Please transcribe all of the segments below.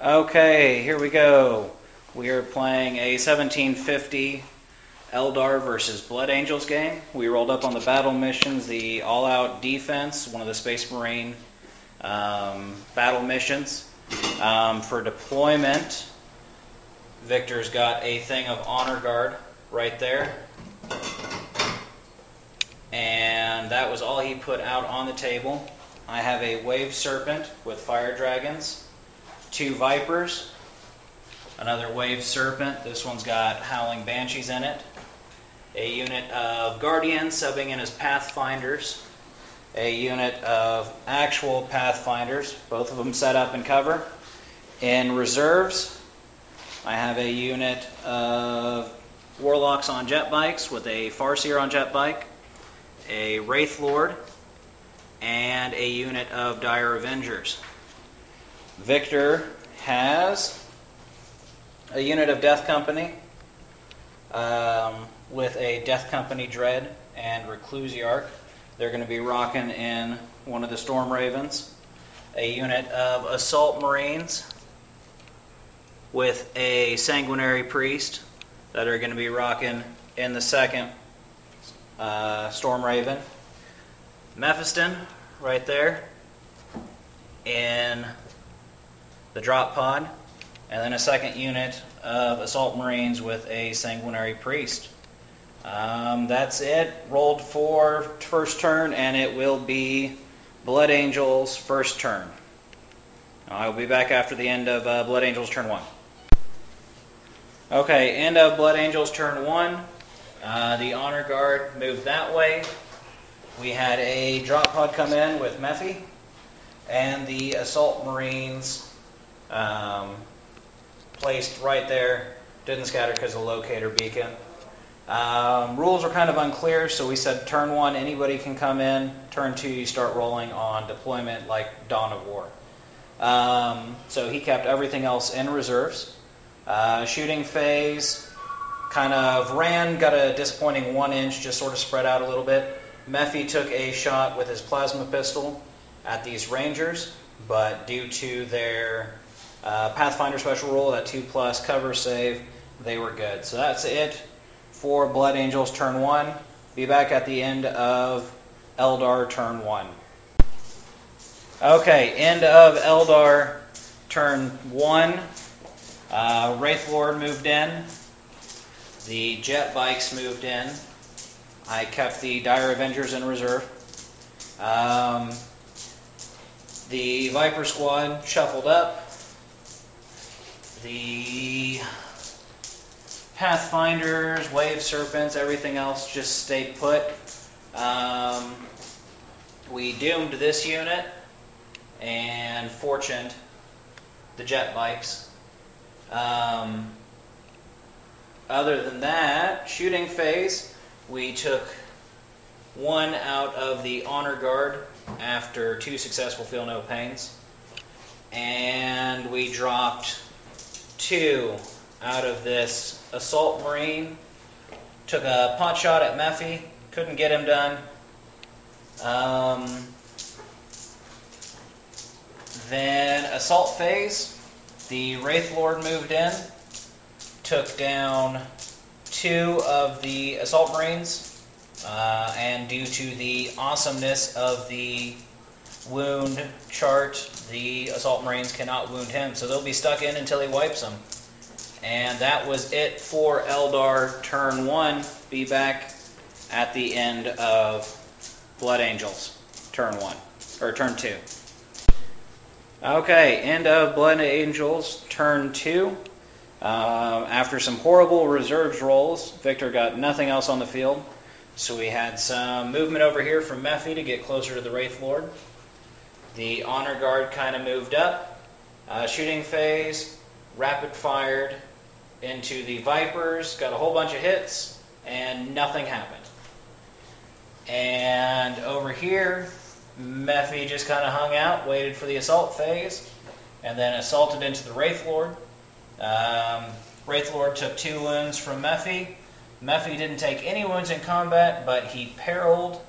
Okay, here we go. We are playing a 1750 Eldar versus Blood Angels game. We rolled up on the battle missions, the all-out defense, one of the Space Marine battle missions. For deployment, Victor's got a thing of Honor Guard right there. And that was all he put out on the table. I have a Wave Serpent with Fire Dragons, 2 Vipers, another Wave Serpent. This one's got Howling Banshees in it. A unit of Guardians subbing in as Pathfinders. A unit of actual Pathfinders, both of them set up in cover. In reserves, I have a unit of Warlocks on jet bikes with a Farseer on jet bike, a Wraith Lord, and a unit of Dire Avengers. Victor has a unit of Death Company with a Death Company Dread and Reclusiarch. They're going to be rocking in one of the Storm Ravens. A unit of Assault Marines with a Sanguinary Priest that are going to be rocking in the second Storm Raven. Mephiston right there in the drop pod, and then a second unit of Assault Marines with a Sanguinary Priest. That's it. Rolled for first turn, and it will be Blood Angels first turn. I'll be back after the end of Blood Angels turn 1. Okay, end of Blood Angels turn 1. The Honor Guard moved that way. We had a drop pod come in with Mephi, and the Assault Marines placed right there. Didn't scatter because of the locator beacon. Rules are kind of unclear, so we said turn 1, anybody can come in. Turn 2, you start rolling on deployment like Dawn of War. So he kept everything else in reserves. Shooting phase, kind of ran, got a disappointing 1 inch, just sort of spread out a little bit. Mephi took a shot with his plasma pistol at these Rangers, but due to their Pathfinder special roll, that 2+ cover save, they were good. So that's it for Blood Angels turn 1. Be back at the end of Eldar turn 1. Okay, end of Eldar turn 1. Wraith Lord moved in. The jet bikes moved in. I kept the Dire Avengers in reserve. The Viper Squad shuffled up. The Pathfinders, Wave Serpents, everything else just stayed put. We doomed this unit and fortuned the jet bikes. Other than that, shooting phase, we took 1 out of the Honor Guard after 2 successful Feel No Pains. And we dropped 2 out of this Assault Marine. Took a pot shot at Mephi, couldn't get him done. Then Assault phase, the Wraith Lord moved in, took down 2 of the Assault Marines, and due to the awesomeness of the wound chart, the Assault Marines cannot wound him, so they'll be stuck in until he wipes them. And that was it for Eldar turn 1. Be back at the end of Blood Angels turn 1, or turn 2. Okay, end of Blood Angels turn 2. After some horrible reserves rolls, Victor got nothing else on the field. So we had some movement over here from Mephi to get closer to the Wraith Lord. The Honor Guard kind of moved up. Shooting phase, rapid fired into the Vipers, got a whole bunch of hits, and nothing happened. And over here, Mephi just kind of hung out, waited for the assault phase, and then assaulted into the Wraith Lord. Wraith Lord took 2 wounds from Mephi. Mephi didn't take any wounds in combat, but he periled,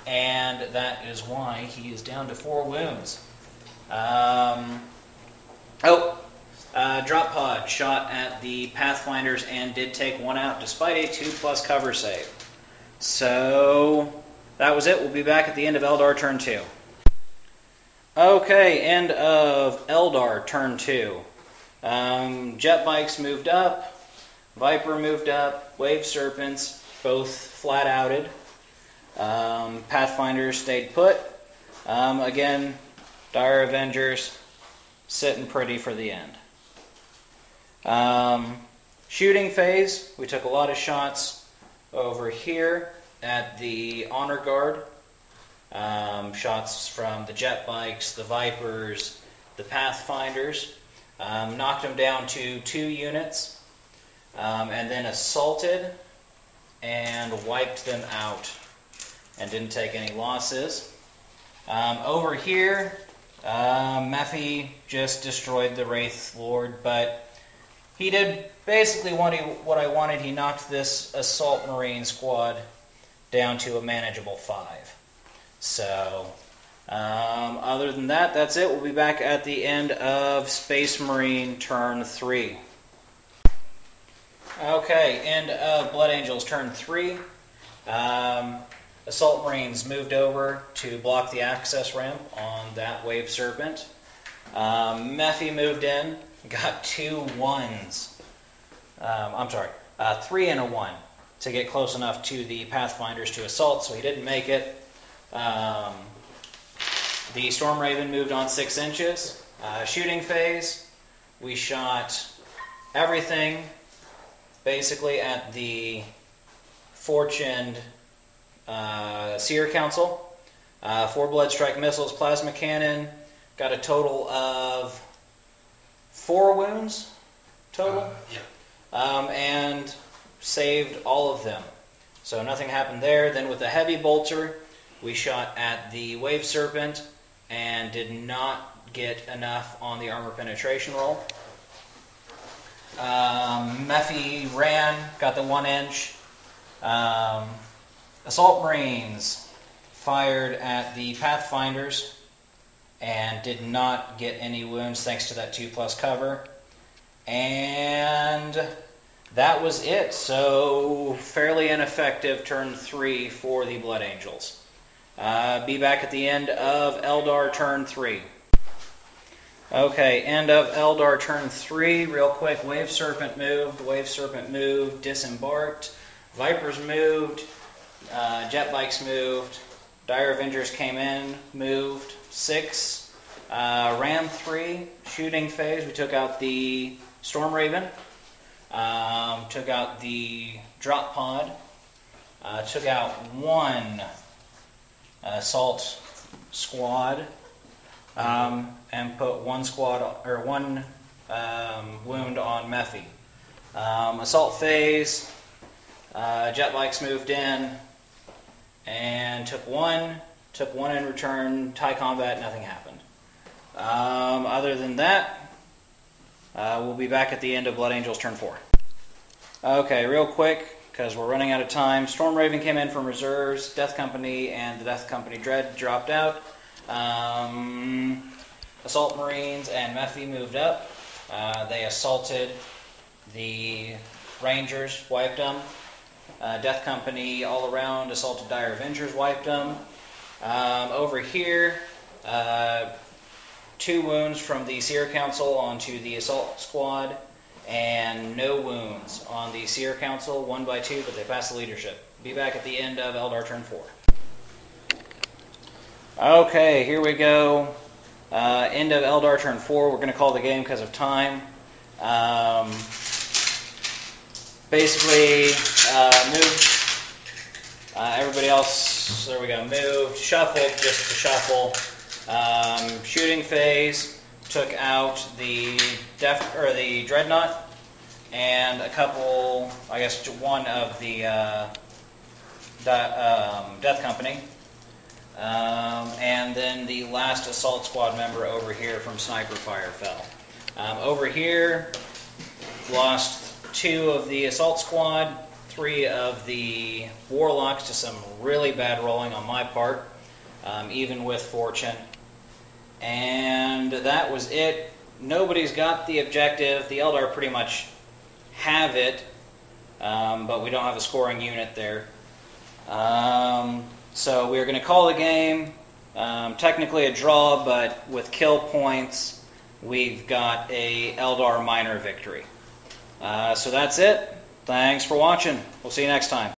and that is why he is down to 4 wounds. drop pod shot at the Pathfinders and did take one out despite a 2+ cover save. So that was it. We'll be back at the end of Eldar turn 2. Okay, end of Eldar turn 2. Jet bikes moved up, Viper moved up, Wave Serpents both flat outed. Pathfinders stayed put. Again, Dire Avengers sitting pretty for the end. Shooting phase, we took a lot of shots over here at the Honor Guard. Shots from the jet bikes, the Vipers, the Pathfinders. Knocked them down to 2 units, and then assaulted and wiped them out and didn't take any losses. Over here, Mephi just destroyed the Wraith Lord, but he did basically what I wanted. He knocked this Assault Marine squad down to a manageable 5. So, other than that, that's it. We'll be back at the end of Space Marine turn 3. Okay, end of Blood Angels turn 3. Assault Marines moved over to block the access ramp on that Wave Serpent. Mephi moved in, got 2 1s. 3 and a 1 to get close enough to the Pathfinders to assault, so he didn't make it. The Storm Raven moved on 6 inches. Shooting phase, we shot everything basically at the Fortuned Seer Council. 4 Blood Strike missiles, plasma cannon, got a total of 4 wounds total. And saved all of them. So nothing happened there. Then with the heavy bolter, we shot at the Wave Serpent and did not get enough on the armor penetration roll. Mephi ran, got the 1 inch. Assault Marines fired at the Pathfinders and did not get any wounds thanks to that 2+ cover. And that was it. So fairly ineffective turn 3 for the Blood Angels. Be back at the end of Eldar turn 3. Okay, end of Eldar turn 3. Real quick, Wave Serpent moved, disembarked. Vipers moved, jet bikes moved, Dire Avengers came in, moved 6. Ram 3, shooting phase, we took out the Storm Raven, took out the drop pod, took out 1 assault squad, and put 1 wound on Mephi. Assault phase, jet bikes moved in and took 1 in return. TIE combat, nothing happened. Other than that, we'll be back at the end of Blood Angels turn 4. Okay, real quick, because we're running out of time. Storm Raven came in from reserves. Death Company and the Death Company Dread dropped out. Assault Marines and Mephi moved up. They assaulted the Rangers, wiped them. Death Company all around assaulted Dire Avengers, wiped them. Over here, 2 wounds from the Seer Council onto the Assault Squad, and no wounds on the Seer Council, 1 by 2, but they passed the leadership. Be back at the end of Eldar turn 4. Okay, here we go. End of Eldar turn 4. We're going to call the game because of time. Basically, moved. Everybody else, there we go, moved, shuffled, just to shuffle. Shooting phase, took out the Dreadnought and a couple, I guess 1 of the Death Company. And then the last assault squad member over here from sniper fire fell. Over here, lost 2 of the assault squad, 3 of the warlocks to some really bad rolling on my part, even with fortune. And that was it. nobody's got the objective. The Eldar pretty much have it, but we don't have a scoring unit there. So we're going to call the game. Technically a draw, but with kill points, we've got a Eldar minor victory. So that's it. Thanks for watching. We'll see you next time.